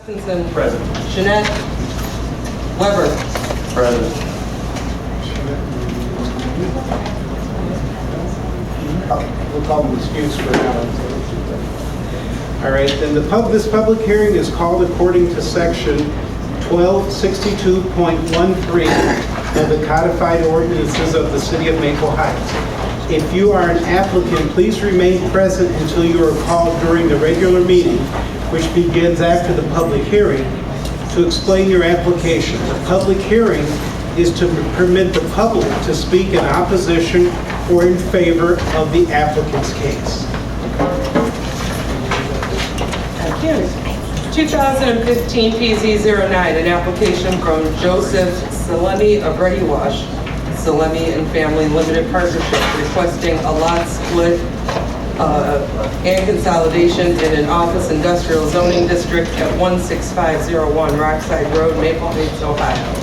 Atkinson. Present. Jeanette. Weber. Present. We'll call them excuse for now. All right, then this public hearing is called according to section 1262.13 of the codified ordinances of the city of Maple Heights. If you are an applicant, please remain present until you are called during the regular meeting, which begins after the public hearing, to explain your application. The public hearing is to permit the public to speak in opposition or in favor of the applicant's case. Thank you. 2015 PZ09, an application from Joseph Salemi of Ready Wash, Salemi and Family Limited Partnership, requesting a lot split and consolidation in an office industrial zoning district at 16501 Rockside Road, Maple Heights, Ohio.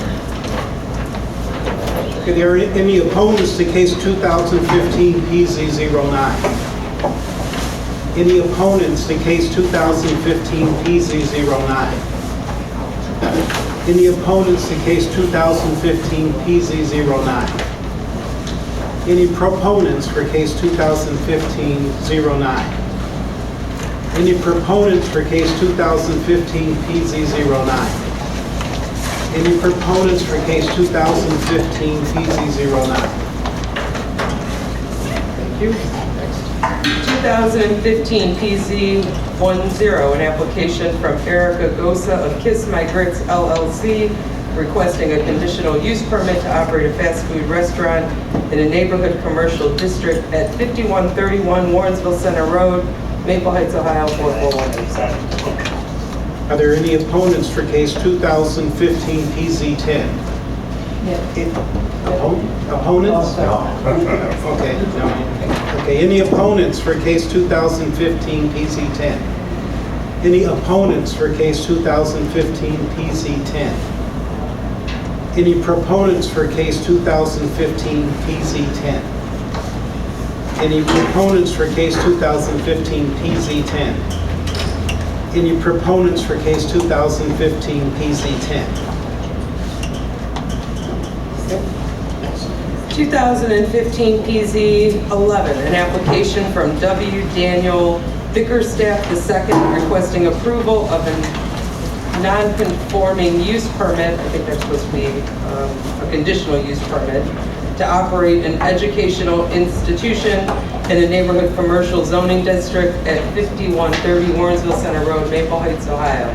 Are there any opponents to case 2015 PZ09? Any opponents to case 2015 PZ09? Any opponents to case 2015 PZ09? Any proponents for case 2015-09? Any proponents for case 2015 PZ09? Any proponents for case 2015 PZ09? Thank you. Next. 2015 PZ10, an application from Erica Gosa of Kiss My Grits LLC, requesting a conditional use permit to operate a fast food restaurant in a neighborhood commercial district at 5131 Warrensville Center Road, Maple Heights, Ohio 44187. Are there any opponents for case 2015 PZ10? Opponents? Okay, no. Okay, any opponents for case 2015 PZ10? Any opponents for case 2015 PZ10? Any proponents for case 2015 PZ10? Any proponents for case 2015 PZ10? Any proponents for case 2015 PZ10? 2015 PZ11, an application from W. Daniel Brinkerstaff II, requesting approval of a non-conforming use permit, I think that's supposed to be a conditional use permit, to operate an educational institution in a neighborhood commercial zoning district at 5130 Warrensville Center Road, Maple Heights, Ohio.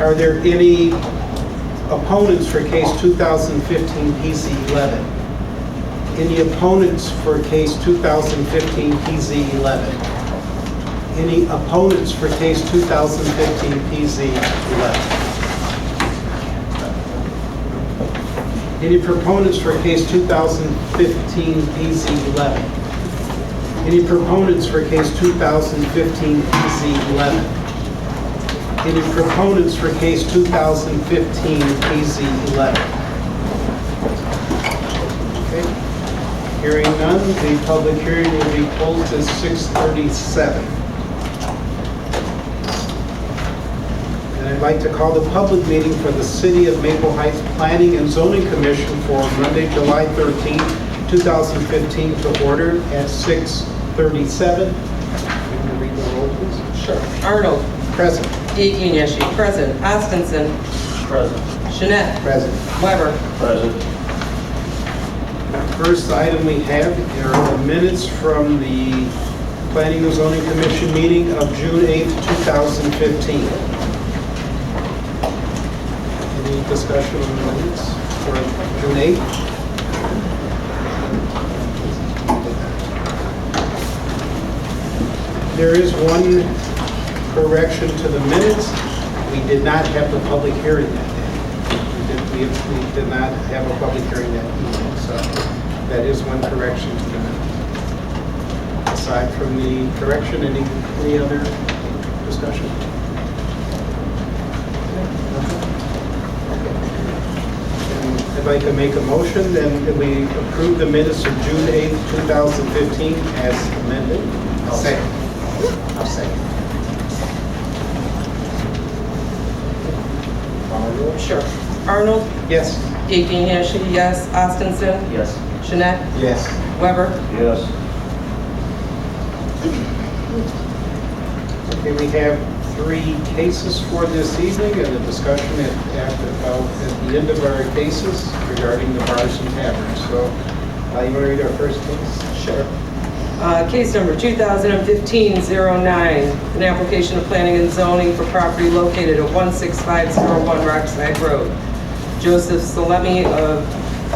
Are there any opponents for case 2015 PZ11? Any opponents for case 2015 PZ11? Any opponents for case 2015 PZ11? Any proponents for case 2015 PZ11? Any proponents for case 2015 PZ11? Any proponents for case 2015 PZ11? Okay. Hearing none, the public hearing will be closed at 6:37. I'd like to call the public meeting for the City of Maple Heights Planning and Zoning Commission for Monday, July 13, 2015 to order at 6:37. Can you read the roll, please? Sure. Arnold. Present. Egineshi, present. Ostinson. Present. Jeanette. Present. Weber. Present. First item we have are the minutes from the Planning and Zoning Commission meeting of June 8, 2015. Any discussion on the minutes for June 8th? There is one correction to the minutes. We did not have the public hearing that day. We did not have a public hearing that evening, so that is one correction to the minutes. Aside from the correction, any other discussion? I'd like to make a motion then that we approve the minutes of June 8th, 2015 as amended. I'll second. I'll second. Sure. Arnold? Yes. Gaten-Hashey, yes. Ostenson? Yes. Jeanette? Yes. Weber? Yes. Okay, we have 3 cases for this evening and a discussion at the end of our cases regarding the bars and taverns. So, you want to read our first case? Sure. Case number 2015-09, an application of planning and zoning for property located at 16501 Rockside Road. Joseph Salemi of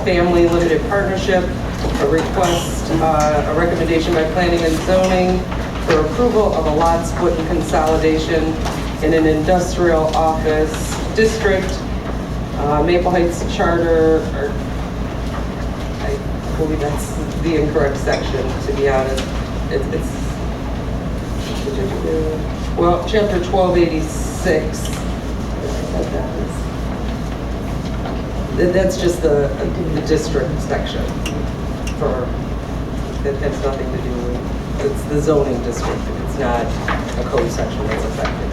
Family Limited Partnership, a recommendation by planning and zoning for approval of a lot split and consolidation in an industrial office district, Maple Heights Charter, or I believe that's the incorrect section, to be honest. It's well, chapter 1286. That's just the district section. That has nothing to do with, it's the zoning district. It's not a code section that's affected.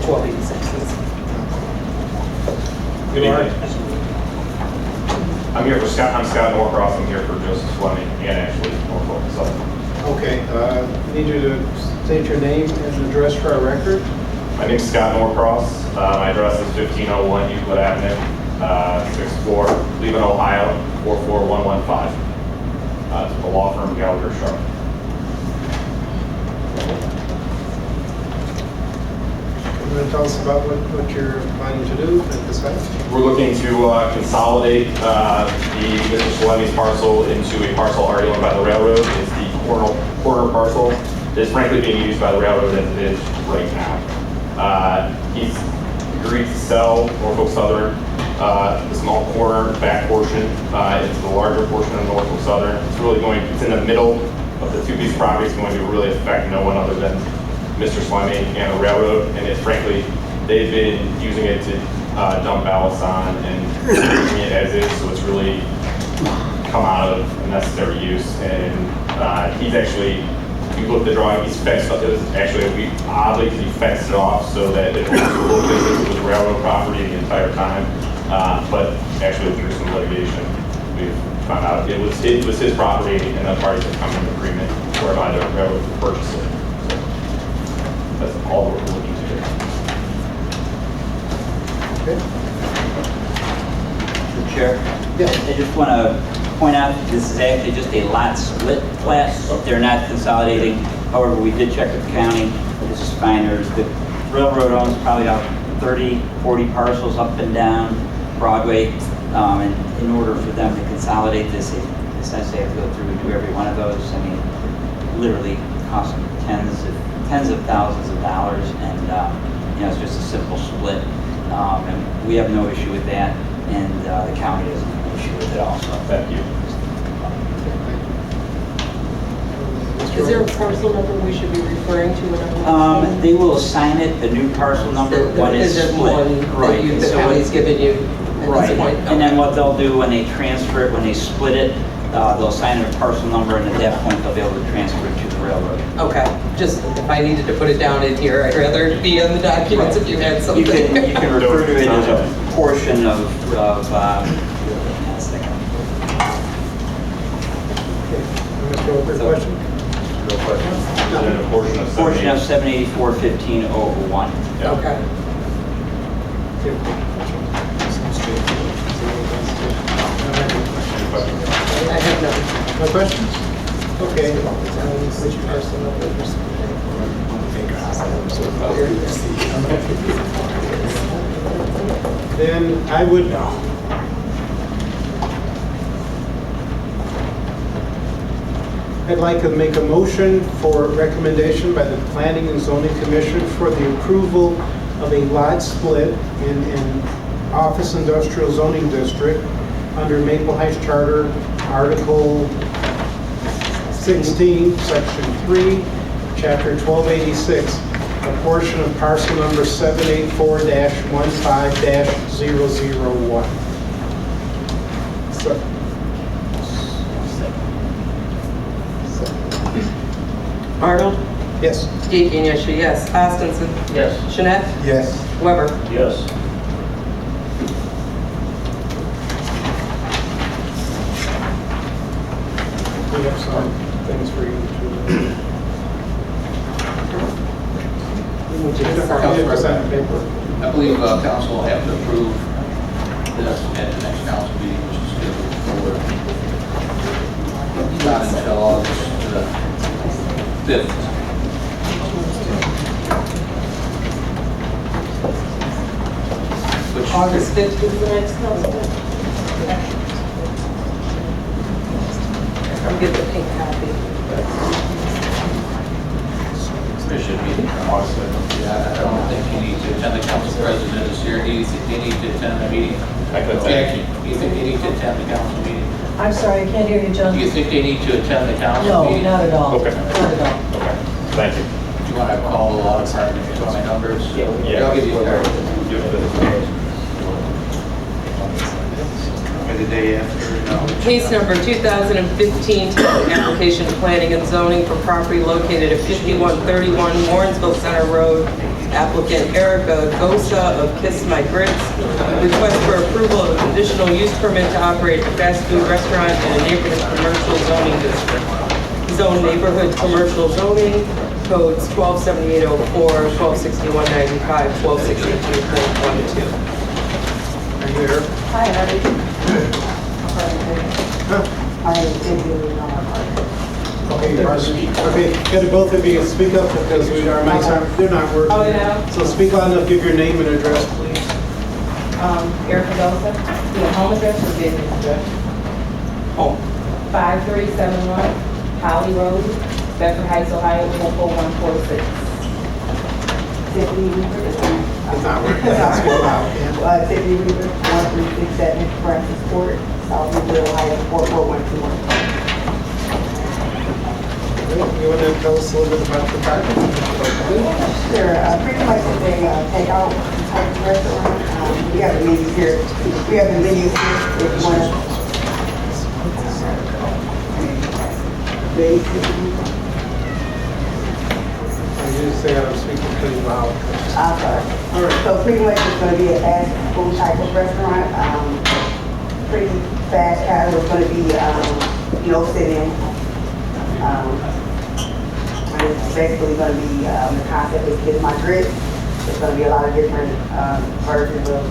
1286 is. Good evening. I'm here for Scott. I'm Scott Norcross. I'm here for Joseph Fleming and actually Norfolk. So, Okay, need you to state your name and address for our record. my name is Scott Norcross. My address is 1501 Euclid Avenue, 6th floor, Cleveland, Ohio, 44115. It's the law firm Gallagher Sharp. You want to tell us about what you're planning to do at the site? We're looking to consolidate the Mr. Salemi's parcel into a parcel already owned by the railroad. It's the corner parcel that's frankly being used by the railroad as it is right now. He's agreed to sell Norfolk Southern the small corner back portion into the larger portion of Norfolk Southern. It's in the middle of the 2 piece property. It's going to really affect no one other than Mr. Slimy and the railroad, and it's frankly, they've been using it to dump ballots on and using it as is, so it's really come out of unnecessary use. And he's actually, if you look at the drawing, he's fenced up. It was actually, oddly, he fenced it off so that it was a little bit, it was railroad property the entire time. But actually, through some litigation, we've found out it was his property, and the parties have come to an agreement whereby the railroad would purchase it. That's all we're looking to do. Okay. Mr. Chair? Yes. I just want to point out that this is actually just a lot split plat. They're not consolidating. However, we did check with the county. This is fine. The railroad owns probably about 30, 40 parcels up and down Broadway. And in order for them to consolidate this, they essentially have to go through and do every one of those. I mean, literally costs them tens of thousands of dollars, and it's just a simple split. And we have no issue with that, and the county doesn't have an issue with it also. Thank you. Is there a parcel number we should be referring to? They will assign it a new parcel number when it's Is there split. one that the So county's given you at right. this point? And then what they'll do when they transfer it, when they split it, they'll assign it a parcel number, and at that point they'll be able to transfer it to the railroad. Okay, just if I needed to put it down in here, I'd rather it be on the documents if you had something. You can refer to it as a portion of Okay. Mr. question? Real quick. And then a portion of 784-1501. Yeah. Okay. I have none. No questions? Okay. Which parcel number? Then I would I'd like to make a motion for recommendation by the Planning and Zoning Commission for the approval of a lot split in Office Industrial Zoning District under Maple Heights Charter, Article 16, Section 3, Chapter 1286, a portion of parcel number 784-15-001. So, Arnold? Yes. Deacon, yes. Costanzo. Yes. Jeanette. Yes. Weber. Yes. We have some things for you to. We need you to You sign. have to sign the paper. I believe council will have to approve this at the next council meeting, which is scheduled for not until August 5th. Which August 5th is the next council. Come get the pink copy. there should be. Yeah, I don't think you need to attend the council president is here. Do you think they need to attend the meeting? I could Jackie, do you think they need to attend the council meeting? I'm sorry, I can't hear you, John. Do you think they need to attend the council No, meeting? not at all. Okay. Not at all. Okay, thank you. Do you want to call the law department, get my numbers? Yeah. I'll give you a card. The day after, no. Case number 2015, application to planning and zoning for property located at 5131 Warrensville Center Road. Applicant Erica Gosa of Kiss My Grits. Request for approval of a conditional use permit to operate a fast food restaurant in a neighborhood commercial zoning district. Zone neighborhood commercial zoning, codes 127804, 126195, 1262.12. Are you there? Hi, how are you? I did really know. Okay, okay, can both of you speak up because our mics aren't, they're not working. Oh, yeah? So speak loud enough, give your name and address, please. Erica Dosa, the home address or business address? Home. 5371 Holly Road, Bedford Heights, Ohio, 14146. Tiffany Weaver. It's not working. Speak loud, yeah. Tiffany Weaver, 1367 Francis Court, South Woodville, Ohio, 44121. You want to tell us a little bit about your property? Sure, pretty much it's a takeout type of restaurant. We have the menus here. We have the menus here if you want to. You just say I'm speaking pretty loud. Sorry. All right. So pretty much it's going to be a fast food type of restaurant. Pretty fast casual. It's going to be, sit-in. And it's basically going to be, the concept is Kiss My Grits. There's going to be a lot of different versions of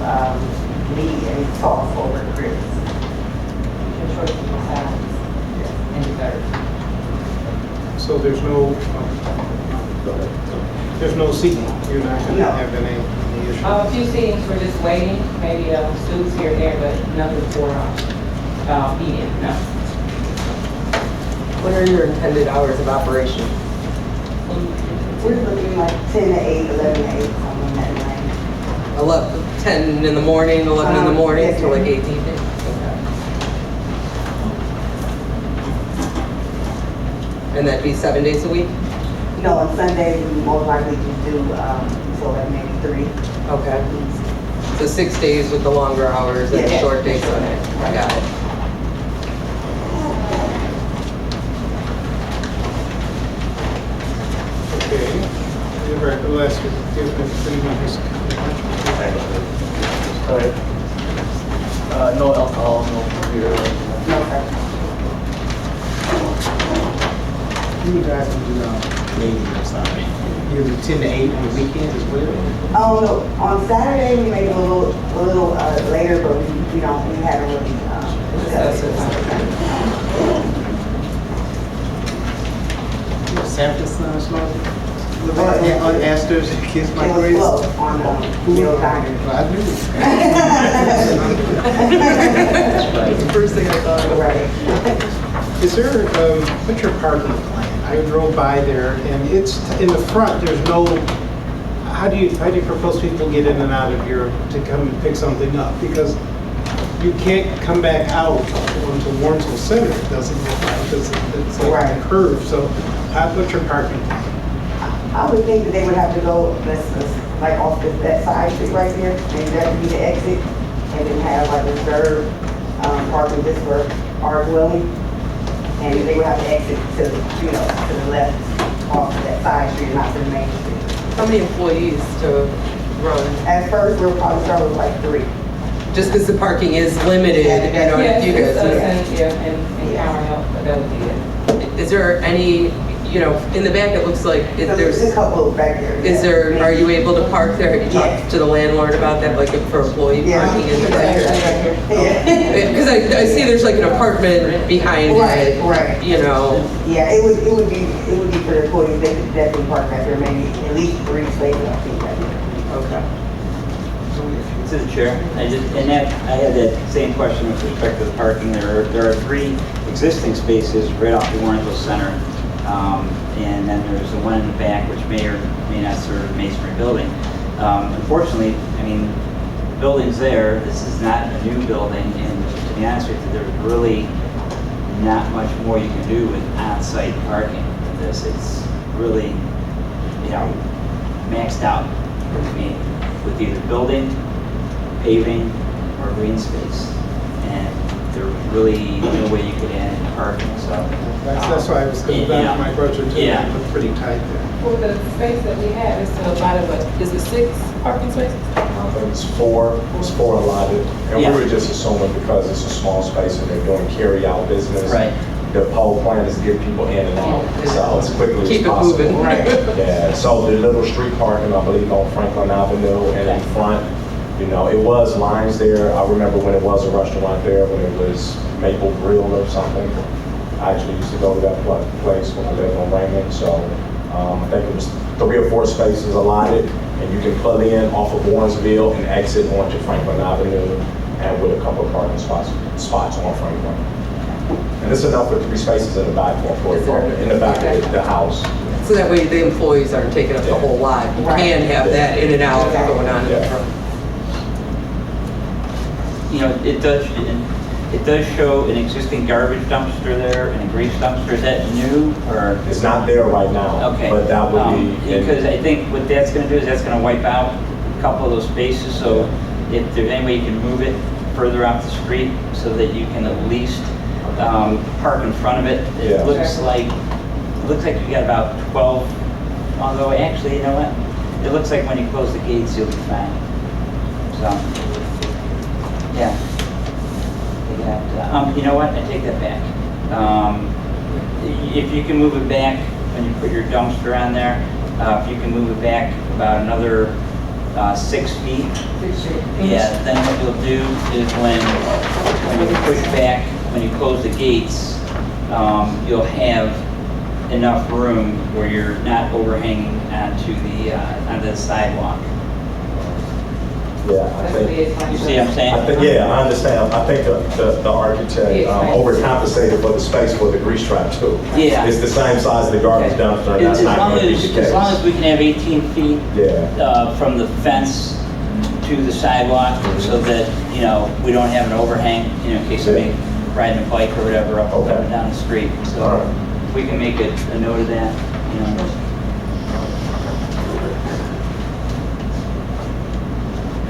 meat and sauce over the grits. The choice of the salads and dessert. So there's no seating. You're not going to No. have any issue. A few seatings for just waiting, maybe soups here and there, but nothing for eating, no. What are your intended hours of operation? We're looking like 10 to 8, 11 to 8, something in that range. 10 in the morning, 11 in the morning, Yes, till like ma'am. 8 evening? And that'd be 7 days a week? No, on Sunday, we most likely just do, so like maybe 3. Okay. So 6 days with the longer hours and a Yeah. short day Sunday. I got it. Okay. We'll ask you if anyone has a comment. No alcohol, no beer. No, sir. You guys can do maybe or something. You do 10 to 8 on the weekends as well? Oh, no, on Saturday, we make it a little later, but we haven't really, discussed it. Saturday, Sunday, Sunday? On Astor's, Kiss My It was Grits? closed on, Middle Diner. I knew. That's the first thing I thought of. Right. Is there, what's your parking plan? I drove by there and it's, in the front, there's no, how do you propose people get in and out of here to come and pick something up? Because you can't come back out onto Warrensville Center, it doesn't look like, because it's like Right. a curve. So what's your parking plan? I would think that they would have to go, like off that side street right there, maybe that would be the exit, and then have like reserved parking just for our dwelling. And they would have to exit to the left off that side street, not to the main street. How many employees to run? At first, we'll probably start with like 3. Just because the parking is limited, you know, Yes, you it's guys. us and County Health, but that would be it. Is there any, you know, in the back it looks like if So there's a there's, couple back there. is there, are you able to park there? Have you talked Yes. to the landlord about that, like for employee Yeah. parking in the back? Yeah. Because I see there's like an apartment behind Right, it, right. you know. Yeah, it would be for the employees, they could definitely park back there, maybe at least 3 spaces, I think, back there. Okay. To the chair, I had that same question with respect to the parking. There are 3 existing spaces right off the Warrenville Center. And then there's the one in the back, which may or may not serve the masonry building. Unfortunately, I mean, the building's there. This is not a new building, and to be honest with you, there's really not much more you can do with on-site parking with this. It's really, you know, maxed out for me with either building, paving, or green space. And there's really no way you could add in parking, so. That's why I was coming back to my question too. Yeah. It looked pretty tight there. For the space that we have, it's a lot of, is it 6 parking spaces? It's 4 allotted, and Yeah. we were just assuming because it's a small space and they're doing carry-out business. Right. The whole plan is to get people in and out, so as quickly Keep as it possible. moving. Right. Yeah, so the little street parking, I believe on Franklin Avenue and in front, you know, it was lines there. I remember when it was a restaurant there, when it was Maple Grill or something. I actually used to go to that place when I lived on Raymond, so I think it was 3 or 4 spaces allotted, and you can pull in off of Warrensville and exit onto Franklin Avenue, and with a couple of parking spots on Franklin. And it's enough for 3 spaces in the back for employee parking, in the back of the house. So that way the employees aren't taking up the whole lot. You Right. can have that in and out going on in the Yeah. front. You know, it does show an existing garbage dumpster there and a grease dumpster. Is that new or? It's not there right now, Okay. but that would be. Because I think what that's gonna do is that's gonna wipe out a couple of those spaces. So if there's any way you can move it further out the street so that you can at least park in front of it. It Yeah. looks like you got about 12, although actually, you know what? It looks like when you close the gates, you'll be fine. So, yeah. You know what? I take that back. If you can move it back when you put your dumpster on there, if you can move it back about another 6 feet, yeah, then what you'll do is when you push back, when you close the gates, you'll have enough room where you're not overhanging onto the sidewalk. Yeah, I think. You see what I'm saying? I think, yeah, I understand. I think the architect overcompensated for the space for the grease trap too. Yeah. It's the same size of the garbage dumpster, and that's As not long going to be the as, case. as long as we can have 18 feet Yeah, from the fence to the sidewalk, so that, you know, we don't have an overhang, you know, in case somebody riding a bike or whatever up Okay. and down the street. So All right. if we can make a note of that, you know.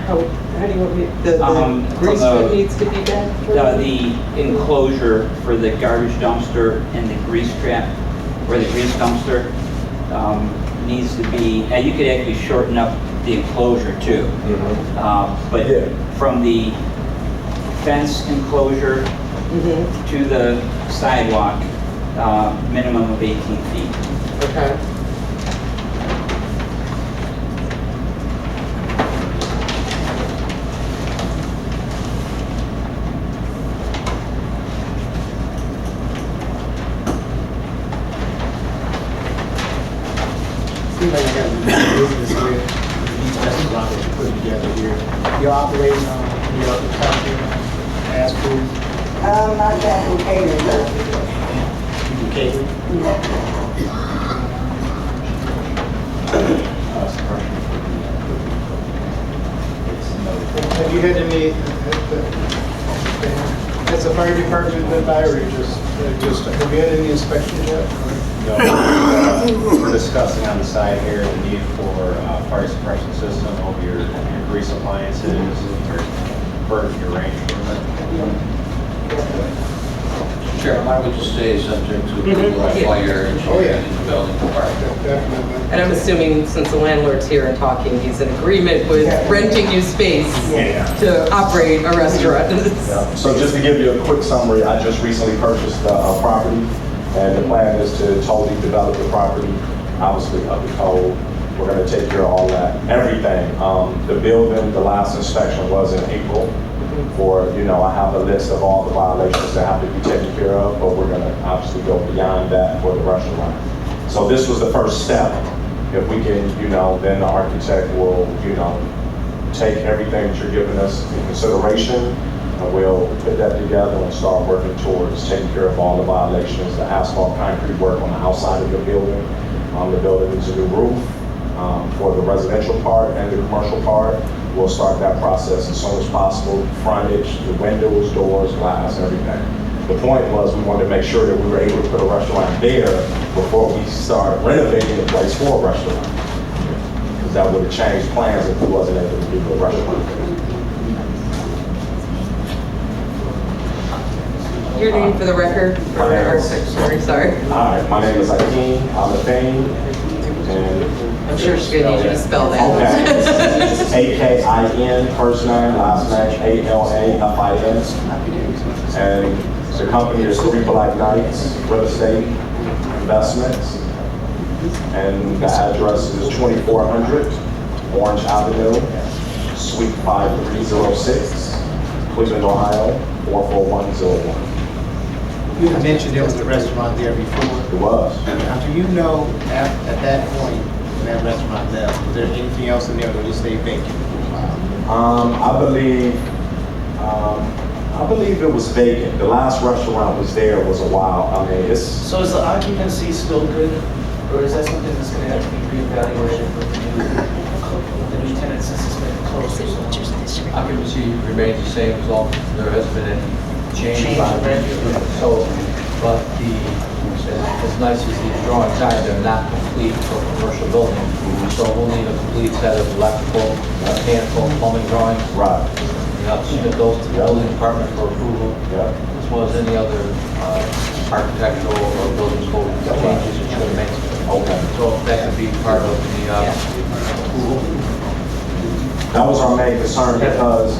How do you want me, the grease from the- pit needs to be back? The enclosure for the garbage dumpster and the grease trap, or the grease dumpster, needs to be, now you could actually shorten up the enclosure too. But Yeah. from the fence enclosure to the sidewalk, minimum of 18 feet. Okay. Seems like you got a business here, these restaurants that you put together here. You're operating on, your fast food, Not that for catering, but you do catering? Have you had any, has the fire department been by, or you just, have you had any inspections yet? We're discussing on the side here the need for fire suppression system over your grease appliances, or burn your range. Chairman, why would you say subject to approval by your engineering and building department? Definitely. And I'm assuming since the landlord's here and talking, he's in agreement with renting you space to operate a restaurant. Yeah. So just to give you a quick summary, I just recently purchased a property, and the plan is to totally develop the property, obviously up to code. We're going to take care of all that, everything. The building, the last inspection was in April. I have a list of all the violations that have to be taken care of, but we're going to obviously go beyond that for the restaurant. So this was the first step. If we can, then the architect will, take everything that you're giving us in consideration, and we'll put that together and start working towards taking care of all the violations, the asphalt concrete work on the outside of the building. The building needs a new roof for the residential part and the commercial part. We'll start that process as soon as possible. Frontage, the windows, doors, glass, everything. The point was we wanted to make sure that we were able to put a restaurant there before we start renovating the place for a restaurant. Because that would have changed plans if we wasn't able to do a restaurant there. Your name for the record? Sorry. All right, my name is Akeem Alafane, and I'm sure she's gonna need you to spell that. okay. A-K-I-N, first name, last name, A-L-A-F-I-N. And the company is Three Black Knights Real Estate Investments. And the address is 2400 Orange Avenue, Suite 5306, Cleveland, Ohio, 44101. You had mentioned there was a restaurant there before. It was. Now, do you know at that point when that restaurant left, was there anything else in there that just stayed vacant for a while? I believe it was vacant. The last restaurant was there was a while. I mean, it's. So is the occupancy still good, or is that something that's going to have to be reevaluated with the new tenant since it's been closed? Occupancy remains the same as long as there hasn't been any change. So, but as nice as these drawings are, they're not complete for a commercial building. So we'll need a complete set of electrical, mechanical, plumbing drawings. Right. Submit those to the building department for approval, as well as any other architectural or building code changes that you would make. Okay. So that could be part of the approval. That was our main concern because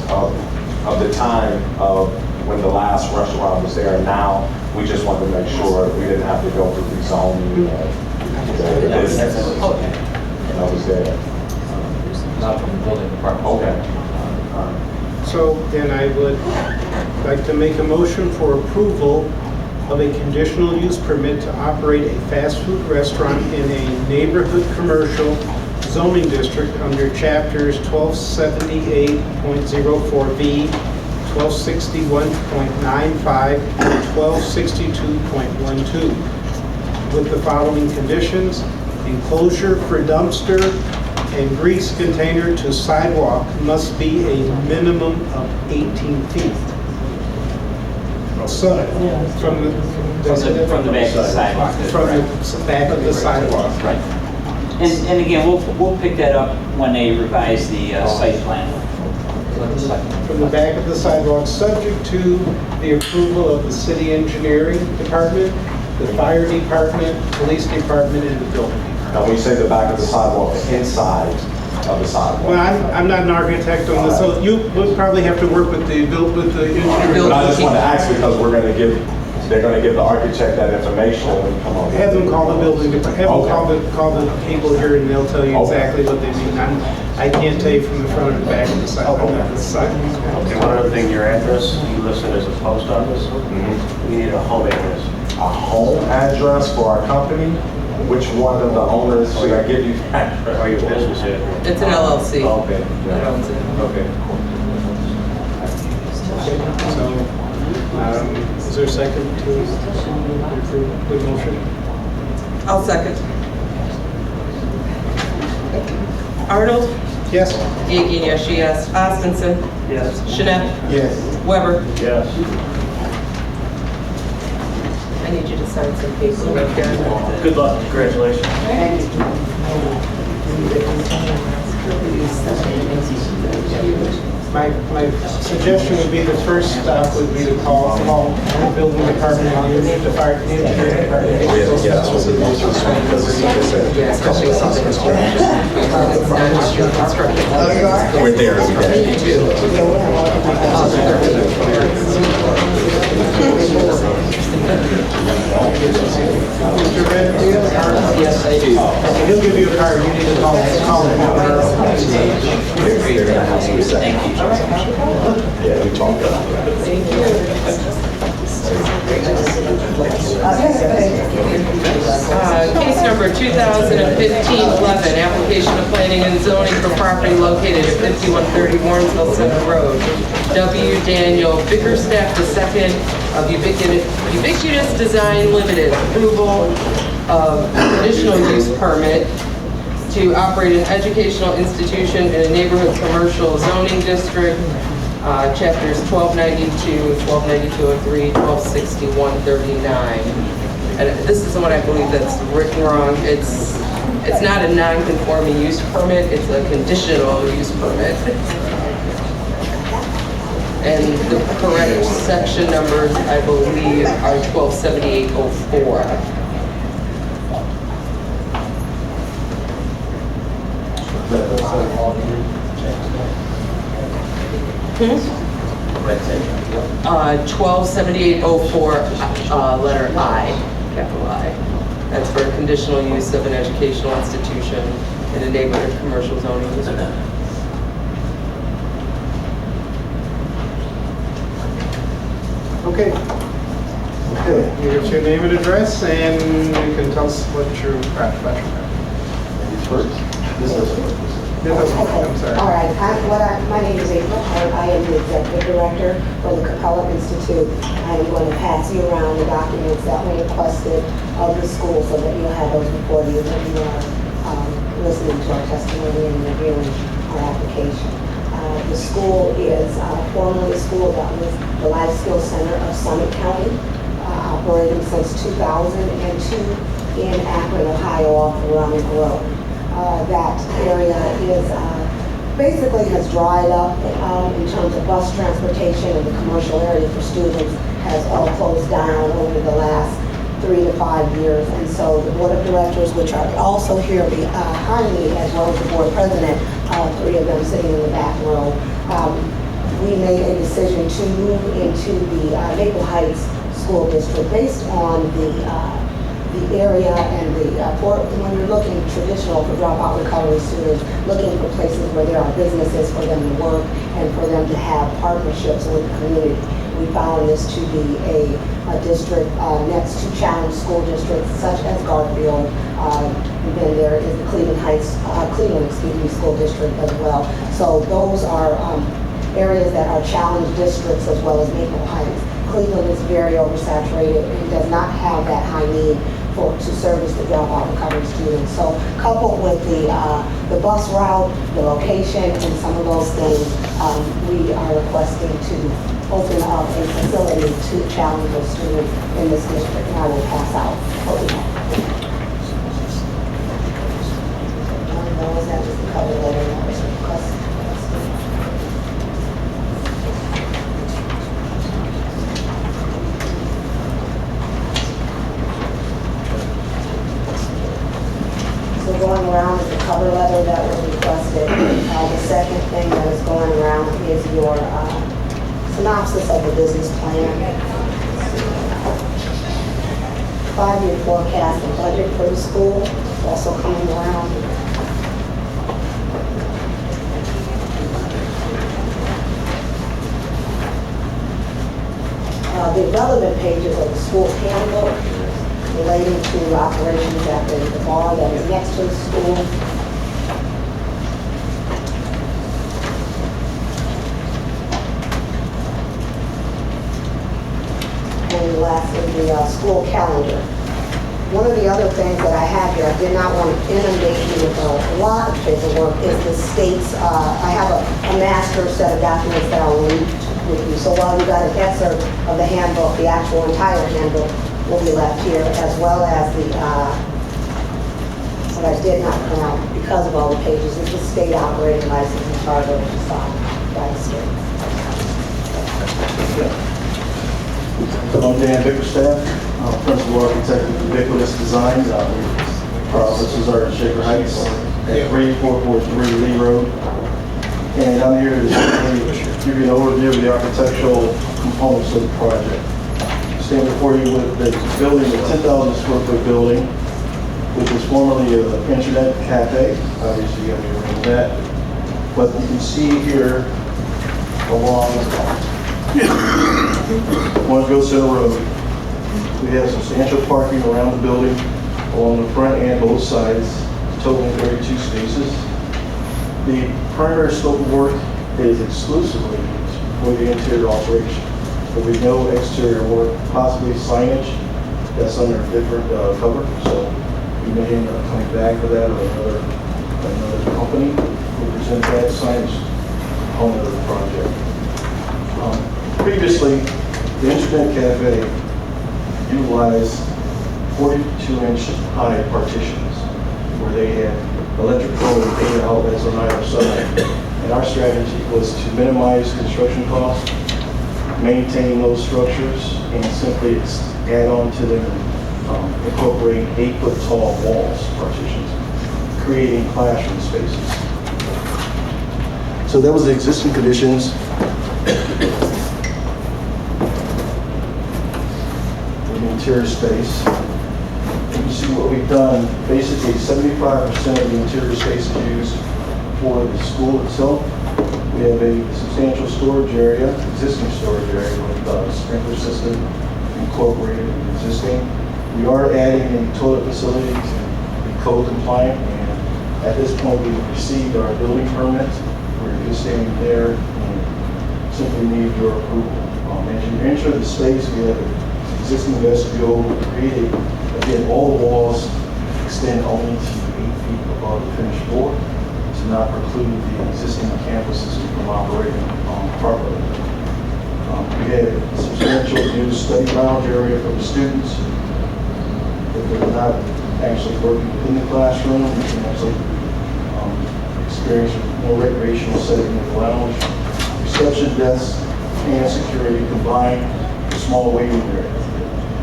of the time of when the last restaurant was there. Now, we just wanted to make sure we didn't have to go through rezoning. The business that was there. Not from the building department. Okay. So then I would like to make a motion for approval of a conditional use permit to operate a fast food restaurant in a neighborhood commercial zoning district under chapters 1278.04B, 1261.95, and 1262.12, with the following conditions: enclosure for dumpster and grease container to sidewalk must be a minimum of 18 feet. So, from the back of the sidewalk. From the back of the sidewalk. Right. And again, we'll pick that up when they revise the site plan. From the back of the sidewalk, subject to the approval of the city engineering department, the fire department, police department, and the building department. Now, when you say the back of the sidewalk, the inside of the sidewalk. Well, I'm not an architect on this, so you would probably have to work with the engineering. But I just wanted to ask because they're going to give the architect that information when you come on. Have them call the building department, have them call the people here and they'll tell you exactly what they mean. I can't tell you from the front or the back of the sidewalk. Okay, one other thing, your address, you listed as a post office. We need a home address. A home address for our company? Which one of the owners should I give you? Or your business address? It's an LLC. Okay. That owns it. Okay. So, is there a second to the motion? I'll second. Arnold? Yes. Egan, yes, she yes. Osmondson? Yes. Chanel? Yes. Weber? Yes. I need you to sign some paperwork here. Good luck, congratulations. Thank you. My suggestion would be the first stop would be to call the building department and use the fire engineering department. We're there every day. Mr. Red, do you have a card? Yes, I do. He'll give you a card, you need to call him. Yeah, we talked about that. Case number 2015-11, application of planning and zoning for property located at 5130 Warrensville Center Road. W. Daniel Brinkerstaff II of Ubiquitous Design Limited, approval of conditional use permit to operate an educational institution in a neighborhood commercial zoning district, chapters 1292, 129203, 126139. And this is the one I believe that's written wrong. It's not a non-conforming use permit, it's a conditional use permit. And the correct section numbers, I believe, are 127804. Hmm? 127804, letter I, capital I. That's for conditional use of an educational institution in a neighborhood commercial zoning district. Okay. Okay, give us your name and address, and you can tell us what your background. I'm sorry. All right, my name is April Hart. I am the Executive Director for the Capella Institute. I am going to pass you around the documents that were requested of the school so that you'll have those before you when you are listening to our testimony and reviewing our application. The school is formerly a school that was the Life Skills Center of Summit County, operating since 2002 in Akron, Ohio, off the Roman Road. That area is basically has dried up in terms of bus transportation, and the commercial area for students has all closed down over the last 3 to 5 years. And so the board of directors, which are also here behind me, as well as the board president, 3 of them sitting in the back row, we made a decision to move into the Maple Heights School District based on the area and when you're looking traditional for dropout recovery students, looking for places where there are businesses for them to work and for them to have partnerships with the community. We found this to be a district next to challenged school districts such as Garfield. And then there is the Cleveland School District as well. So those are areas that are challenged districts as well as Maple Heights. Cleveland is very oversaturated and does not have that high need to service the dropout recovery students. So coupled with the bus route, the location, and some of those things, we are requesting to open up a facility to challenge those students in this district, and I will pass out what we have. Those that just the cover letter that was requested. Going around is the cover letter that was requested. The second thing that is going around is your synopsis of the business plan, 5-year forecast and budget for the school, also coming around. The relevant pages of the school handbook relating to operations at the bar that is next to the school. And lastly, the school calendar. One of the other things that I have here, I did not want to inundate you with a lot of paperwork, is the state's, I have a master set of documents that I'll read with you. So while you got an excerpt of the handbook, the actual entire handbook will be left here, as well as the, what I did not print out because of all the pages, is the state operating license and charter of the site. by the state. I'm Dan Brinkerstaff, Principal Architect of Ubiquitous Design. Our offices are in Shaker Heights at 3443 Lee Road. And I'm here to give you an overview of the architectural components of the project. Stand before you with the building, a 10,000 square foot building, which was formerly an internet cafe. Obviously, you have to remember that. But you can see here along one goes to the road. We have substantial parking around the building along the front and both sides, totaling 32 spaces. The primary scope of work is exclusively for the interior alteration. There will be no exterior work, possibly signage that's under a different cover. So we may end up coming back for that, or another company will present that signage component of the project. Previously, the Internet Cafe utilized 42-inch high partitions where they had electrical and data outlets on either side. And our strategy was to minimize construction costs, maintain those structures, and simply add on to them, incorporating 8-foot tall walls, partitions, creating classroom spaces. So that was the existing conditions. Interior space. You can see what we've done. Basically, 75% of the interior space is used for the school itself. We have a substantial storage area, existing storage area with a sprinkler system incorporated in existing. We are adding a toilet facility to be code compliant, and at this point we've received our building permit. We're just standing there and simply need your approval. As you enter the space, we have existing vestibule created. Again, all the walls extend only to 8 feet above the finished floor to not preclude the existing campus system from operating properly. We have a substantial new study lounge area for the students. If they're not actually working within the classroom, you can actually experience a more recreational setting in the lounge. Reception desks and security combined with a small waiting area.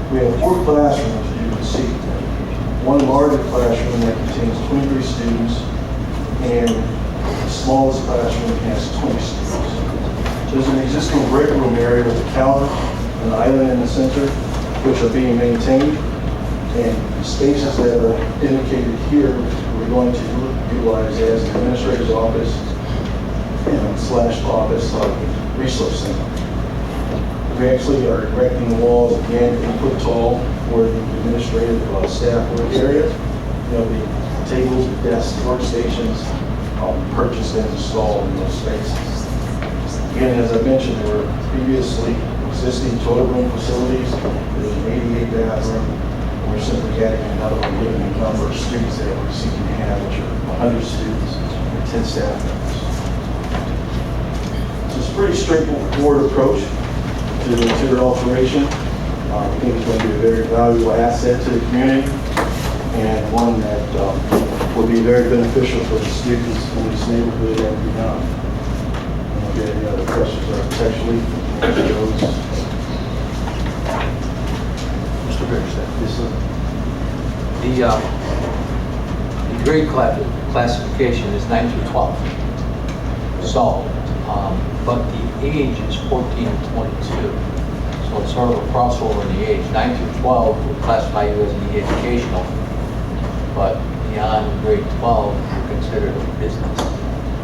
We have 4 classrooms, as you can see. One larger classroom that contains 23 students, and the smallest classroom has 20 students. There's an existing break room area with a counter, an island in the center, which are being maintained, and spaces that are indicated here, we're going to utilize as the administrator's office and / office resource center. We actually are erecting the walls again 8 foot tall for the administrative staff work area. There'll be tables, desks, workstations purchased and installed in those spaces. Again, as I mentioned, there were previously existing toilet room facilities. There's an 88 bathroom. We're simply adding another one given the number of students that we're seeking to have, which are 100 students and 10 staff members. So it's a pretty straightforward approach to the interior alteration. I think it's going to be a very valuable asset to the community and one that will be very beneficial for the students in this neighborhood and beyond. And if you have any other questions architecturally, Mr. Brinkerstaff. yes, sir. The grade classification is 9 through 12. So, but the age is 14 and 22. So it's sort of a crossover in the age. 9 through 12 would classify you as an educational, but beyond grade 12, you're considered a business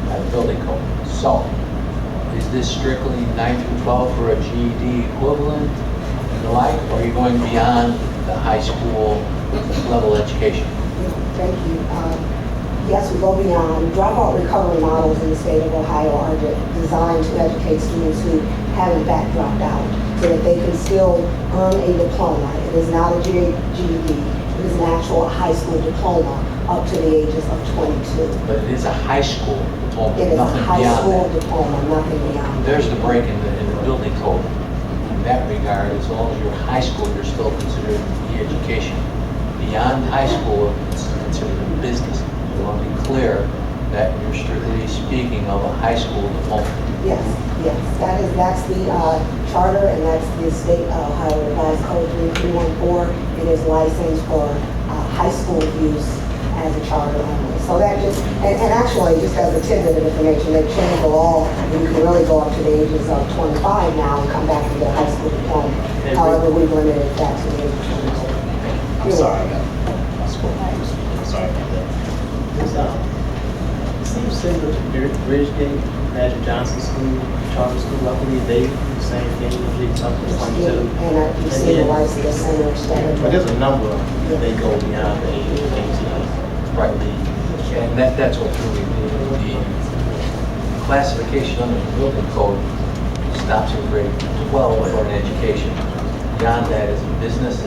by the building code. So, is this strictly 9 through 12 for a GED equivalent and the like, or are you going beyond the high school level education? Thank you. Yes, we go beyond. Dropout recovery models in the state of Ohio are designed to educate students who have in fact dropped out so that they can still earn a diploma. It is not a GED. It is an actual high school diploma up to the ages of 22. But it is a high school diploma, It is a nothing high beyond school that. diploma, nothing beyond. There's the break in the building code. In that regard, as long as you're high school, you're still considered the education. Beyond high school, it's considered a business. I want to be clear that you're strictly speaking of a high school diploma. Yes, yes, that's the charter, and that's the state Ohio Revised Code 3314. It is licensed for high school use as a charter only. So that just, and actually, just as a tidbit of information, they've changed the law, and you can really go up to the ages of 25 now and come back and get a high school diploma. However, we've limited that to the age of 22. I'm sorry. I'm sorry about that. It seems similar to Bridgegate, Magic Johnson School, Charter School. I believe they do the same thing. They come to 22. And you see the license center. But there's a number of them that they go beyond the age of 18. Right. And that's what really the classification under the building code stops at grade 12 for an education. Beyond that is a business,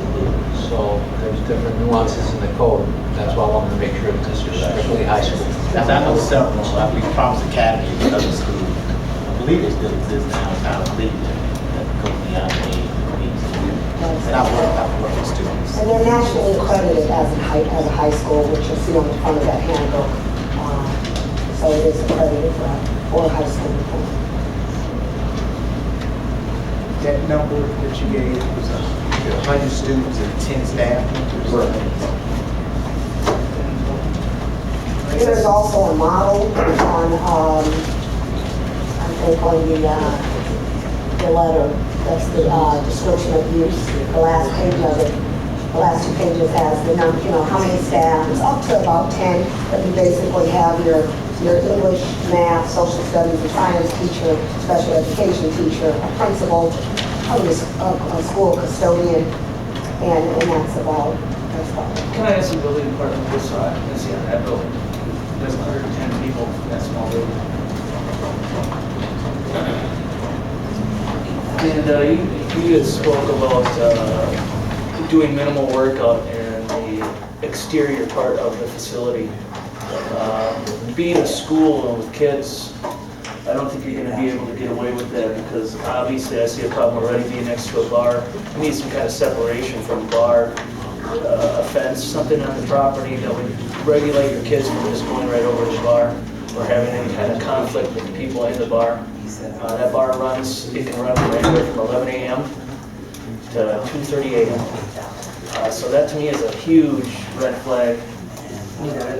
so there's different nuances in the code. That's why I wanted to make sure that this was strictly high school. As I know several, I believe Promise Academy is another school. I believe it still exists downtown Cleveland that go beyond the age of 18. And I've worked with students. And they're nationally accredited as a high school, which you'll see on the front of that handbook. So it is accredited for a high school diploma. That number that you gave was 100 students and 10 staff members. There is also a model on, I think on the letter, that's the description of use, the last page of it. The last 2 pages has the number, how many staff, it's up to about 10, but you basically have your English, math, social studies, a science teacher, special education teacher, a principal, a school custodian, and that's about it. Can I ask the building department this side? Let's see on that building. There's 110 people in that small building. And you had spoke about doing minimal work out in the exterior part of the facility. Being a school and with kids, I don't think you're going to be able to get away with that because obviously I see a problem already being next to a bar. You need some kind of separation from the bar, a fence, something on the property that would regulate your kids from just going right over to the bar or having any kind of conflict with the people in the bar. That bar runs, it can run anywhere from 11 a.m. to 2:30 a.m. So that to me is a huge red flag.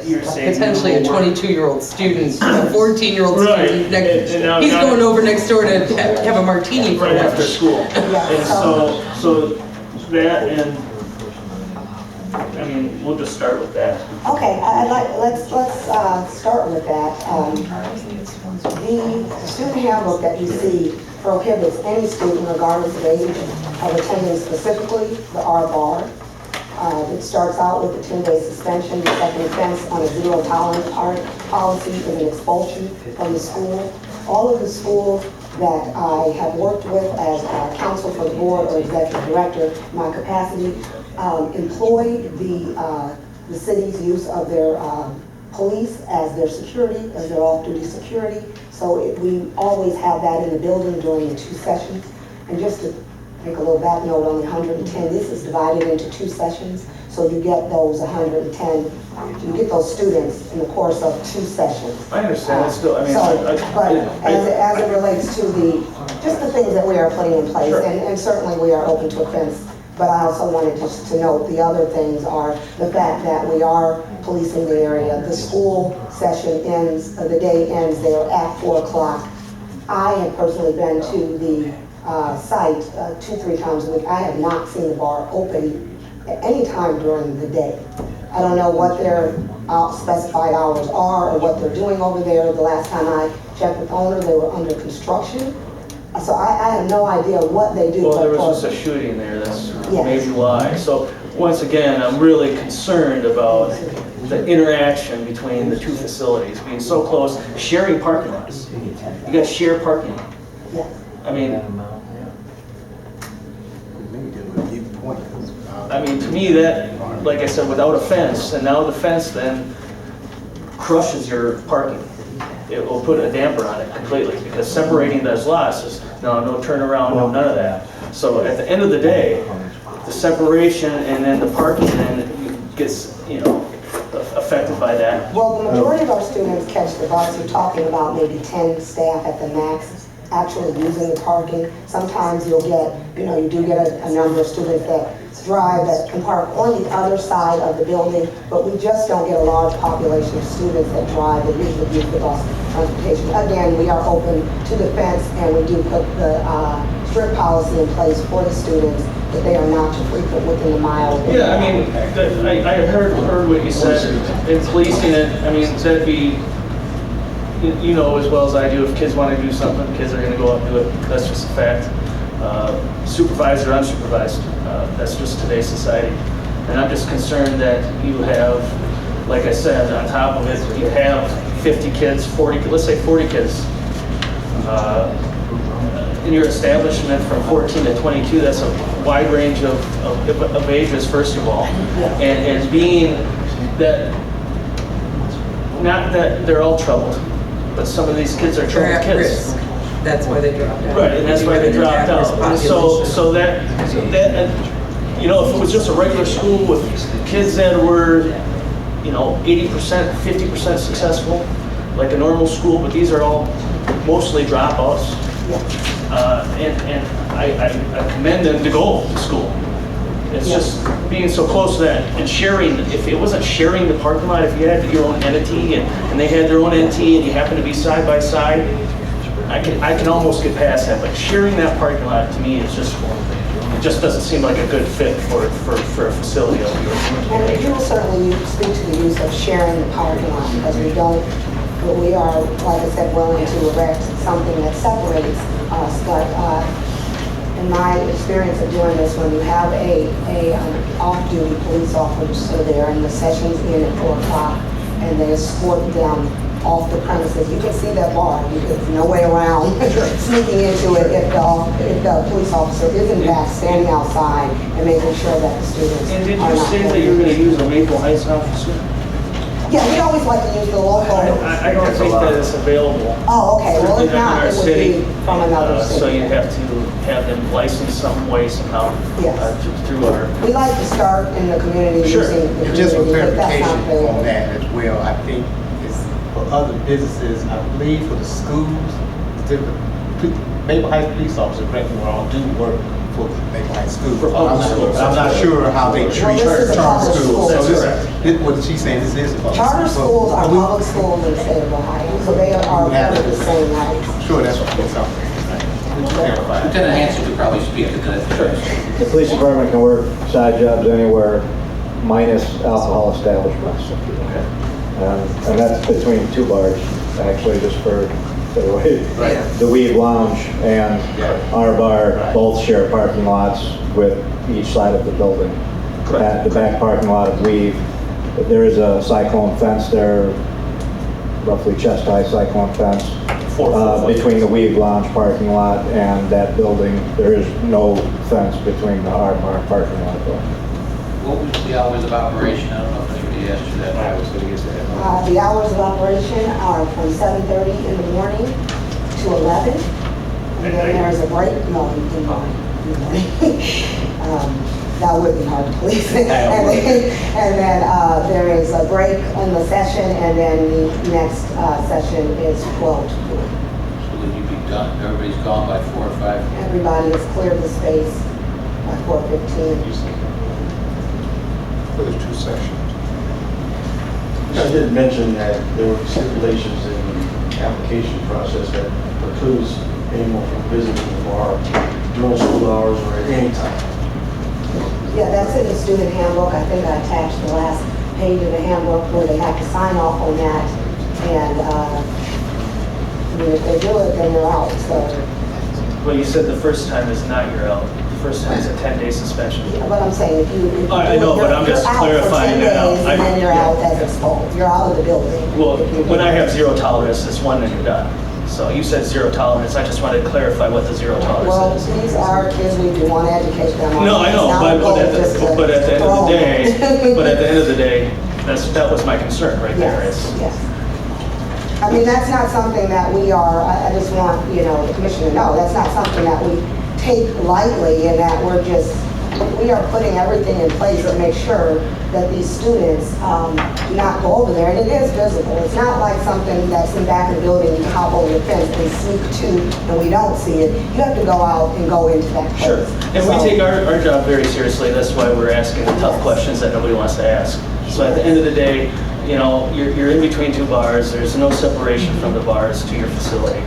You're saying Potentially a 22-year-old student, a 14-year-old Right. student. Next, And now- he's now- going over next door to have a martini for right lunch. after school. And so that and, I mean, we'll just start with that. Okay, let's start with that. The student handbook that you see prohibits any student, regardless of age, of attending specifically the R bar. It starts out with a 10-day suspension. The second offense on a zero tolerance policy is an expulsion from the school. All of the schools that I have worked with as counsel for the board or executive director, my capacity, employ the city's use of their police as their security, as their off-duty security. So we always have that in the building during the 2 sessions. And just to make a little back note on the 110, this is divided into 2 sessions. So you get those 110, you get those students in the course of 2 sessions. I understand, it's still, I mean, But as it relates to just the things that we are putting in place, Sure. and certainly we are open to offense, but I also wanted just to note the other things are the fact that we are policing the area. The school session ends, the day ends there at 4 o'clock. I have personally been to the site 2-3 times a week. I have not seen the bar open at any time during the day. I don't know what their specified hours are or what they're doing over there. The last time I checked with the owner, they were under construction. So I have no idea what they do. well, there was just a shooting there, that's Yes. maybe why. So, once again, I'm really concerned about the interaction between the 2 facilities, being so close, sharing parking lots. You got shared parking. Yes. I mean, to me, that, like I said, without a fence, and now the fence then crushes your parking. It will put a damper on it completely, because separating those lots is, no turnaround, no none of that. So at the end of the day, the separation and then the parking then gets, affected by that? Well, the majority of our students catch the bus. You're talking about maybe 10 staff at the max actually using the parking. Sometimes you'll get, you do get a number of students that drive that can park on the other side of the building, but we just don't get a large population of students that drive that usually use the bus transportation. Again, we are open to the fence, and we do put the strict policy in place for the students that they are not to frequent within a mile. Yeah, I mean, I heard what you said, and policing it, I mean, that'd be, you know as well as I do, if kids want to do something, kids are going to go up and do it. That's just a fact. Supervised or unsupervised, that's just today's society. And I'm just concerned that you have, like I said, on top of it, you have 50 kids, 40, let's say 40 kids in your establishment from 14 to 22. That's a wide range of ages, first of all. And being that, not that they're all troubled, but some of these kids are troubled kids. That's why they dropped out. Right, and that's why they dropped out. So that, if it was just a regular school with kids that were, 80%, 50% successful, like a normal school, but these are all mostly dropouts. And I commend them to go to school. It's just being so close to that and sharing. If it wasn't sharing the parking lot, if you had your own entity and they had their own entity and you happen to be side by side, I can almost get past that. But sharing that parking lot to me is it just doesn't seem like a good fit for a facility of yours. And we will certainly speak to the use of sharing the parking lot, because we are, like I said, willing to erect something that separates us. But in my experience of doing this, when you have a off-duty police officer there and the session's in at 4 o'clock and they escort them off the premises, you can see that bar. There's no way around sneaking into it if the police officer is in fact standing outside and making sure that the students And did are you not say that you were going to use a Maple Heights officer? Yeah, we always like to use the local. I don't think that it's available. Oh, okay. Well, if not, our it would city, be from another city. So you'd have to have them licensed some way somehow. Yes. Through our. We like to start in the community Sure. using the And just for community, but that's clarification not very- on that as well, I think it's for other businesses, I believe for the schools, Maple Heights police officers, correct me if I'm wrong, do work for Maple Heights schools. For public schools. I'm not sure how they treat this is a charter public schools. school. So That's this, what she's saying, this is a public school. Charter schools are But we- public schools in the state of Ohio, so they are We have part of the to- same rights. Sure, that's what we're talking about. Lieutenant Hanson could probably speak to that. The police department can work side jobs anywhere minus alcohol establishments. And that's between 2 bars, actually, just for the way. Right. The Weave Lounge and our bar both share parking lots with each side of the building. At the back parking lot of Weave, there is a cyclone fence there, roughly chest-high cyclone fence. Between the Weave Lounge parking lot and that building, there is no fence between our bar parking lot. What was the hours of operation? I don't know if anybody asked you that. I was going to get to that. The hours of operation are from 7:30 in the morning to 11. And then there's a break. No, in the morning. That would be hard to police. And then there is a break in the session, and then the next session is 12 to 4. So that you'd be done, everybody's gone by 4 or 5? Everybody has cleared the space by 4:15. For the 2 sessions. I did mention that there were stipulations in the application process that precludes anyone from visiting the bar during school hours or at any time. Yeah, that's in the student handbook. I think I attached the last page of the handbook where they have to sign off on that. And, if they do it, then they're out, so. Well, you said the first time is not your out. The first time is a 10-day suspension. Yeah, but I'm saying if you. I know, but I'm just clarifying that out. You're out for 10 days, and then you're out as exposed. You're out of the building. Well, when I have 0 tolerance, it's 1 and you're done. So you said 0 tolerance. I just wanted to clarify what the 0 tolerance Well, is. these are kids, we do want to educate them on. No, I know, It's not a goal just to but at the end of throw the day, them. but at the end of the day, that was my concern right there. Yes, yes. I mean, that's not something that we are, I just want, the commissioner to know, that's not something that we take lightly and that we're just we are putting everything in place to make sure that these students do not go over there. And it is visible. It's not like something that's in the back of the building, you can hop over the fence and sneak to, and we don't see it. You have to go out and go into that place. Sure. And we take our job very seriously. That's why we're asking the tough questions that nobody wants to ask. So at the end of the day, you know, you're in between two bars. There's no separation from the bars to your facility.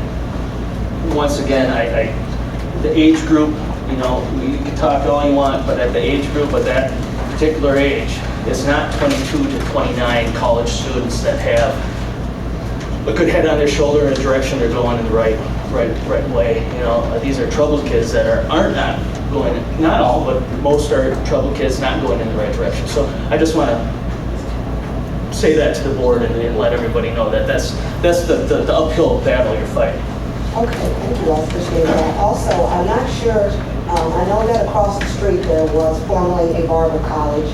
Once again, the age group, you know, you can talk all you want, but at the age group of that particular age, it's not 22 to 29 college students that have a good head on their shoulder in a direction they're going in the right way. You know, these are troubled kids that aren't not going, not all, but most are troubled kids not going in the right direction. So I just want to say that to the board and let everybody know that that's the uphill battle you're fighting. Okay, thank you, I appreciate that. Also, I'm not sure, I know that across the street there was formerly a barber college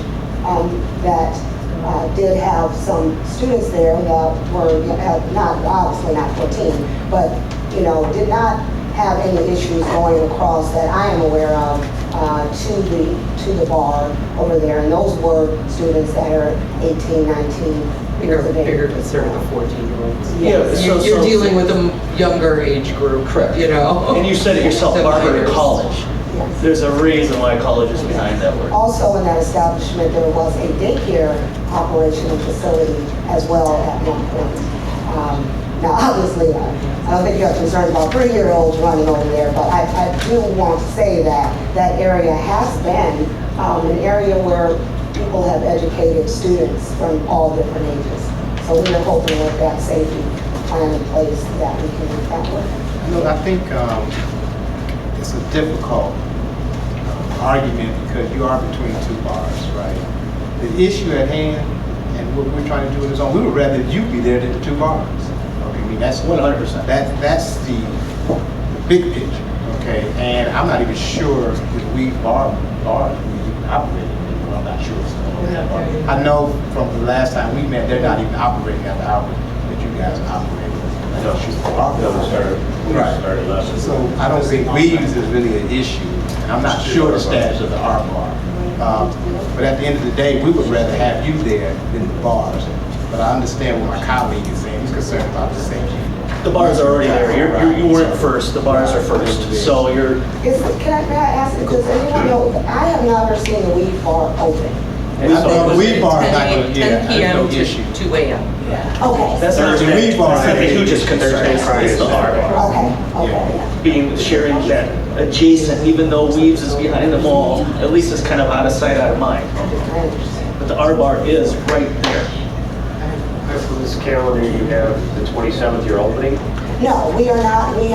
that did have some students there that were not, obviously not 14, but, you know, did not have any issues going across that I am aware of to the bar over there. And those were students that are 18, 19, Bigger concern of the 14-year-olds. Yes. Yeah, You're dealing with a younger age group, correct? You know. And you said it yourself, The barber minors. college. Yes. There's a reason why college is behind that word. Also in that establishment, there was a daycare operation and facility as well at one point. Now, obviously, I don't think you have concerns about 3-year-olds running over there, but I do want to say that that area has been an area where people have educated students from all different ages. So we are hoping with that safety plan in place that we can make that work. You know, I think it's a difficult argument because you are between two bars, right? The issue at hand and what we're trying to do in the zone, we would rather you be there than the two bars. Okay, I mean, that's 100%. That's the big picture, okay? And I'm not even sure if we bars we even operate. I'm not sure. I know from the last time we met, they're not even operating at the hour that you guys are operating. I'm not sure. Started last. So I don't think weeds is really an issue. And I'm not sure the status of the art bar. But at the end of the day, we would rather have you there than the bars. But I understand what my colleague is saying. He's concerned about the safety. The bars are already there. You weren't first. The bars are first. So you're. Can I ask, does anyone know, I have never seen the weed bar open. And I think the weed bar is not going to, 10 p.m. no to issue. 2 a.m. Okay. That's not The weed bar. the hugest concern. It's the bar. Okay. Being sharing that adjacent, even though Weaves is behind the mall, at least it's kind of out of sight, out of mind. But the R bar is right there. For this calendar, you have the 27th, you're opening? No, we are not, we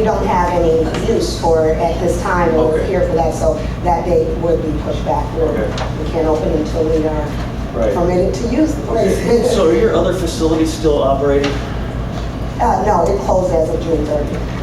don't have any use for it at this time, or we're here for that, so that date would be pushed back. We can't open until we are permitted to use the place. So are your other facilities still operating? No, it closed as of June 30th.